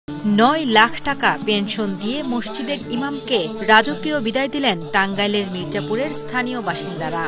9 লাখ টাকা পেনশন দিয়ে মসজিদের ইমামকে রাজকীয় বিদায় দিলেন টাঙ্গাইলের মির্জাপুরের স্থানীয় বাসিন্দারা।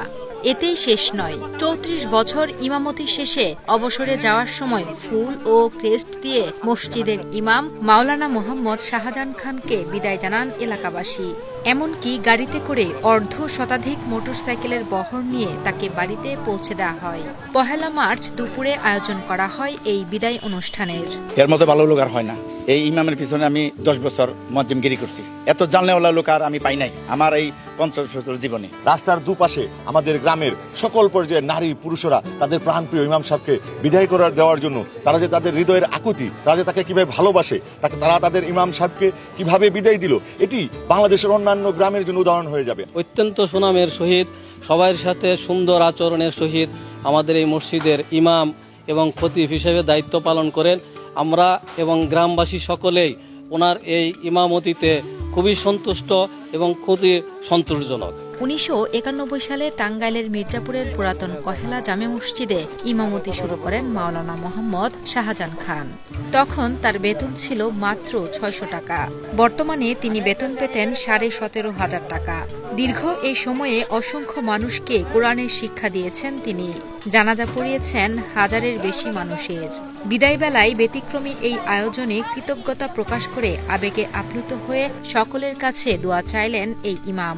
এতেই শেষ নয়, 34 বছর ইমামতি শেষে অবসরে যাওয়ার সময় ফুল ও ক্রেস্ট দিয়ে মসজিদের ইমাম মাওলানা মোহাম্মদ শাহজাহান খানকে বিদায় জানান এলাকাবাসী। এমনকি গাড়িতে করে অর্ধ শতাধিক মোটরসাইকেলের বহর নিয়ে তাকে বাড়িতে পৌঁছে দেওয়া হয়। 1 মার্চ দুপুরে আয়োজন করা হয় এই বিদায় অনুষ্ঠানের। এর মতো ভালো লোক আর হয় না। এই ইমামের পিছনে আমি 10 বছর মজ্জিমগিরি করছি। এত জানলেওয়ালা লোক আর আমি পাই নাই আমার এই 50 বছর জীবনে। রাস্তার দুপাশে আমাদের গ্রামের সকল পর্যায়ের নারী পুরুষরা তাদের প্রাণপ্রিয় ইমাম সাহেবকে বিদায় করে দেওয়ার জন্য তারা যে তাদের হৃদয়ের আকুতি, তারা যে তাকে কিভাবে ভালোবাসে, তারা তাদের ইমাম সাহেবকে কিভাবে বিদায় দিল, এটি বাংলাদেশের অন্যান্য গ্রামের জন্য উদাহরণ হয়ে যাবে। অত্যন্ত সুনামের সহিত সবার সাথে সুন্দর আচরণের সহিত আমাদের এই মসজিদের ইমাম এবং খতিব হিসেবে দায়িত্ব পালন করেন। আমরা এবং গ্রামবাসী সকলেই ওনার এই ইমামতিতে খুবই সন্তুষ্ট এবং খুবই সন্তোষজনক। 1991 সালে টাঙ্গাইলের মির্জাপুরের পুরাতন কহেলা জামে মসজিদে ইমামতি শুরু করেন মাওলানা মোহাম্মদ শাহজাহান খান। তখন তার বেতন ছিল মাত্র 600 টাকা। বর্তমানে তিনি বেতন পেতেন 17,500 টাকা। দীর্ঘ এই সময়ে অসংখ্য মানুষকে কোরআনের শিক্ষা দিয়েছেন তিনি। জানাজা পড়িয়েছেন হাজারের বেশি মানুষের। বিদায় বেলায় ব্যতিক্রমী এই আয়োজনে কৃতজ্ঞতা প্রকাশ করে আবেগে আপ্লুত হয়ে সকলের কাছে দোয়া চাইলেন এই ইমাম।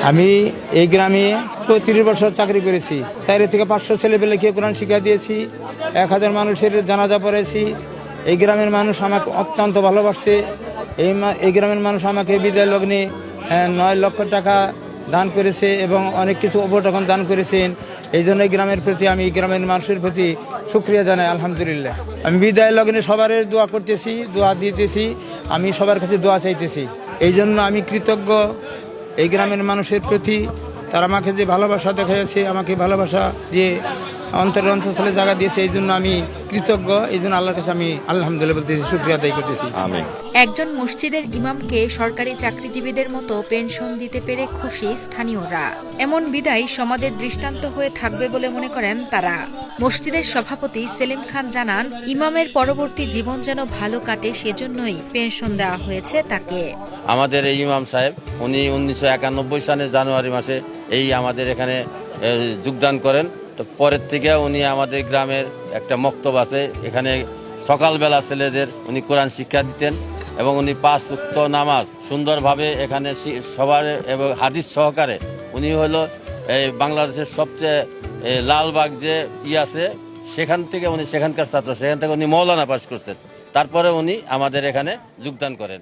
আমি এই গ্রামে 35 বছর চাকরি করেছি। 4 থেকে 500 ছেলেপেলেকে কোরআন শিক্ষা দিয়েছি। 1000 মানুষের জানাজা পড়েছি। এই গ্রামের মানুষ আমাকে অত্যন্ত ভালোবাসছে। এই গ্রামের মানুষ আমাকে বিদায় লগ্নে 9 লক্ষ টাকা দান করেছে এবং অনেক কিছু উপঢৌকন দান করেছেন। এই জন্য গ্রামের প্রতি আমি গ্রামের মানুষের প্রতি শুকরিয়া জানাই। আলহামদুলিল্লাহ। আমি বিদায় লগ্নে সবার দোয়া করতেছি, দোয়া দিতেছি, আমি সবার কাছে দোয়া চাইতেছি। এই জন্য আমি কৃতজ্ঞ এই গ্রামের মানুষের প্রতি। তারা আমাকে যে ভালোবাসা দেখাইছে, আমাকে ভালোবাসা দিয়ে অন্তরের অন্তঃস্থলে জায়গা দিয়েছে, এই জন্য আমি কৃতজ্ঞ। এই জন্য আল্লাহর কাছে আমি আলহামদুলিল্লাহ বলতেছি, শুকরিয়া আদায় করতেছি। আমিন। একজন মসজিদের ইমামকে সরকারি চাকরিজীবীদের মতো পেনশন দিতে পেরে খুশি স্থানীয়রা। এমন বিদায় সমাজের দৃষ্টান্ত হয়ে থাকবে বলে মনে করেন তারা। মসজিদের সভাপতি সেলিম খান জানান, ইমামের পরবর্তী জীবন যেন ভালো কাটে সেজন্যই পেনশন দেওয়া হয়েছে তাকে। আমাদের এই ইমাম সাহেব উনি 1991 সালের জানুয়ারি মাসে এই আমাদের এখানে যোগদান করেন। তো পরের থেকে উনি আমাদের গ্রামের একটা মক্তব আছে, এখানে সকালবেলা ছেলেদের উনি কোরআন শিক্ষা দিতেন এবং উনি 5 ওয়াক্ত নামাজ সুন্দরভাবে এখানে সবার এবং হাদিস সহকারে উনি হলো এই বাংলাদেশের সবচেয়ে লালবাগ যে আছে সেখান থেকে উনি সেখানকার ছাত্র, সেখান থেকে উনি মৌলানা পাশ করতেন। তারপরে উনি আমাদের এখানে যোগদান করেন।